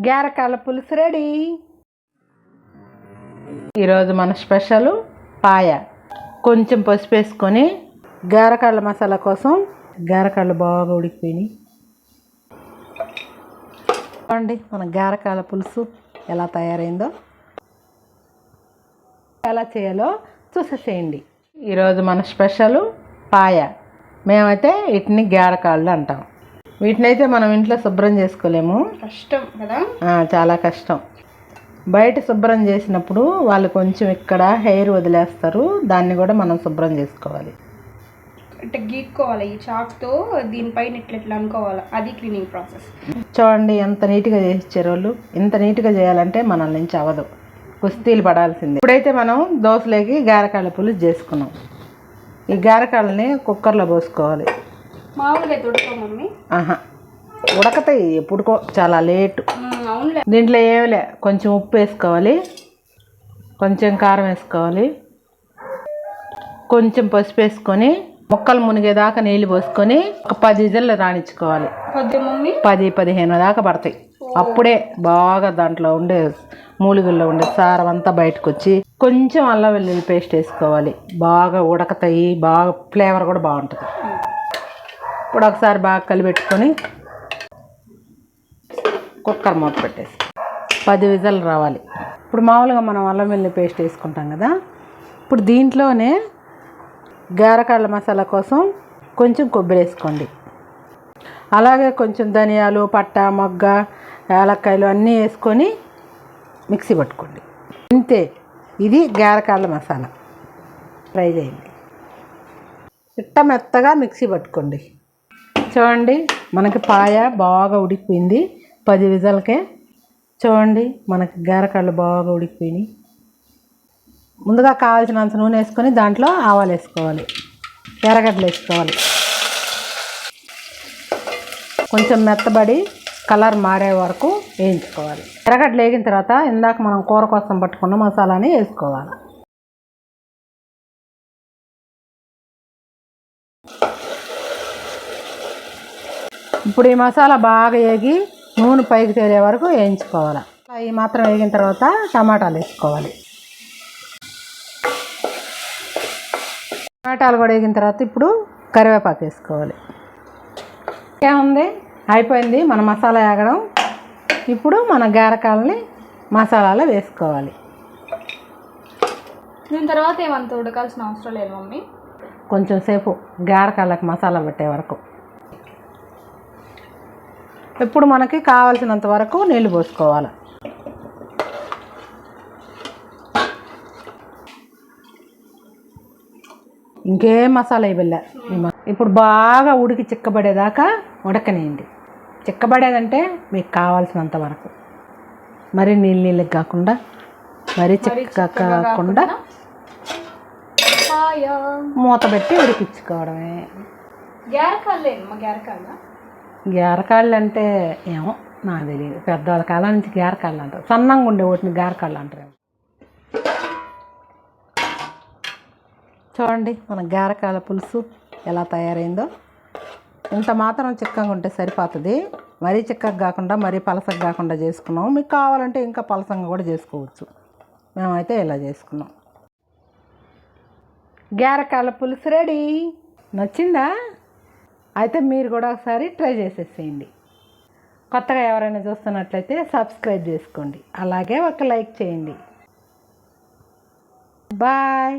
గారకాల పులుసు రెడీ. ఈరోజు మన స్పెషల్ పాయ. కొంచెం పసుపు వేసుకొని గారకాళ్ళ మసాలా కోసం గారకాళ్ళు బాగా ఉడికిపోయినాయి. చూడండి మన గారకాల పులుసు ఎలా తయారైందో. ఎలా చేయాలో చూసేసేయండి. ఈరోజు మన స్పెషల్ పాయ. మేమైతే వీటిని గారకాళ్ళు అంటాం. వీటినైతే మనం ఇంట్లో శుభ్రం చేసుకోలేము, కష్టం కదా, చాలా కష్టం. బయట శుభ్రం చేసినప్పుడు వాళ్ళు కొంచెం ఇక్కడ హెయిర్ వదిలేస్తారు, దాన్ని కూడా మనం శుభ్రం చేసుకోవాలి. అంటే గీక్కోవాలి ఈ చాక్తో, దీనిపైన ఇట్లా అనుకోవాలి, అది క్లీనింగ్ ప్రాసెస్. చూడండి ఎంత నీట్గా చేసిచ్చారు వాళ్ళు. ఇంత నీట్గా చేయాలంటే మన నుంచి అవ్వదు, కుస్తీలు పడాల్సిందే. ఇప్పుడైతే మనం దోశలోకి గారకాళ్ళ పులుసు చేసుకున్నాం. ఈ గారకాళ్ళని కుక్కర్లో పోసుకోవాలి. మామూలుగా ఉడకవు మమ్మీ? ఉడకతాయి ఎప్పుడుకో, చాలా లేటు. దీంట్లో ఏమిలే, కొంచెం ఉప్పు వేసుకోవాలి, కొంచెం కారం వేసుకోవాలి, కొంచెం పసుపు వేసుకొని ముక్కలు మునిగేదాకా నీళ్ళు పోసుకొని ఒక 10 విజిల్లు రాణించుకోవాలి. 10-15 దాకా పడతాయి. అప్పుడే బాగా దాంట్లో ఉండే మూలిగుల్లో ఉండే సారం అంతా బయటకు వచ్చి కొంచెం అల్లం వెల్లుల్లి పేస్ట్ వేసుకోవాలి. బాగా ఉడకతాయి, బాగా ఫ్లేవర్ కూడా బాగుంటుంది. ఇప్పుడు ఒకసారి బాగా కలిపెట్టుకొని కుక్కర్ మూత పెట్టేసి 10 విజిల్లు రావాలి. ఇప్పుడు మామూలుగా మనం అల్లం వెల్లుల్లి పేస్ట్ వేసుకుంటాం కదా, ఇప్పుడు దీంట్లోనే గారకాళ్ళ మసాలా కోసం కొంచెం కొబ్బరి వేసుకోండి. అలాగే కొంచెం ధనియాలు, పట్ట, మొగ్గ, యాలక్కాయలు అన్నీ వేసుకొని మిక్సీ పట్టుకోండి. ఇంతే, ఇది గారకాళ్ళ మసాలా. ట్రై చేయండి. ఇట్ట మెత్తగా మిక్సీ పట్టుకోండి. చూడండి మనకి పాయ బాగా ఉడికిపోయింది 10 విజిల్కే. చూడండి మనకి గారకాళ్ళు బాగా ఉడికిపోయినాయి. ముందుగా కావాల్సినంత నూనె వేసుకొని దాంట్లో ఆవాలు వేసుకోవాలి, ఎర్రగడ్డలు వేసుకోవాలి. కొంచెం మెత్తబడి కలర్ మారే వరకు వేయించుకోవాలి. ఎర్రగడ్డలు వేగిన తర్వాత ఇందాక మనం కూర కోసం పట్టుకున్న మసాలాని వేసుకోవాలి. ఇప్పుడు ఈ మసాలా బాగా వేగి నూనె పైకి తేలే వరకు వేయించుకోవాలి. ఈ మాత్రం వేగిన తర్వాత టమాటాలు వేసుకోవాలి. టమాటాలు కూడా వేగిన తర్వాత ఇప్పుడు కరివేపాకు వేసుకోవాలి. ఏముంది, అయిపోయింది మన మసాలా వేగడం. ఇప్పుడు మన గారకాలని మసాలాలో వేసుకోవాలి. దీని తర్వాత ఏమంత ఉడకాల్సిన అవసరం లేదు మమ్మీ, కొంచెం సేపు గారకాళ్ళకి మసాలా పెట్టే వరకు. ఇప్పుడు మనకి కావాల్సినంత వరకు నీళ్ళు పోసుకోవాలి. ఇంకేం మసాలా ఇవ్వలే. ఇప్పుడు బాగా ఉడికి చిక్కబడేదాకా ఉడకనేయండి. చిక్కబడేదంటే మీకు కావాల్సినంత వరకు, మరి నీళ్ళకి కాకుండా, మరీ చిక్క కాకుండా మూత పెట్టి ఉడికించుకోవడమే. గారకాళ్ళు అంటే ఏమో నాకు తెలియదు, పెద్దవాళ్ళ కాలం నుంచి గారకాళ్ళు అంటారు. సన్నంగా ఉండే వాటిని గారకాళ్ళు అంటారు. చూడండి మన గారకాల పులుసు ఎలా తయారైందో. ఇంత మాత్రం చిక్కగా ఉంటే సరిపోతుంది, మరీ చిక్కగా కాకుండా మరీ పలసగా కాకుండా చేసుకున్నాం. మీకు కావాలంటే ఇంకా పలసంగా కూడా చేసుకోవచ్చు. మేమైతే ఇలా చేసుకున్నాం. గారకాల పులుసు రెడీ. నచ్చిందా? అయితే మీరు కూడా ఒకసారి ట్రై చేసేసేయండి. కొత్తగా ఎవరైనా చూస్తున్నట్లయితే సబ్స్క్రైబ్ చేసుకోండి, అలాగే ఒక లైక్ చేయండి. బాయ్.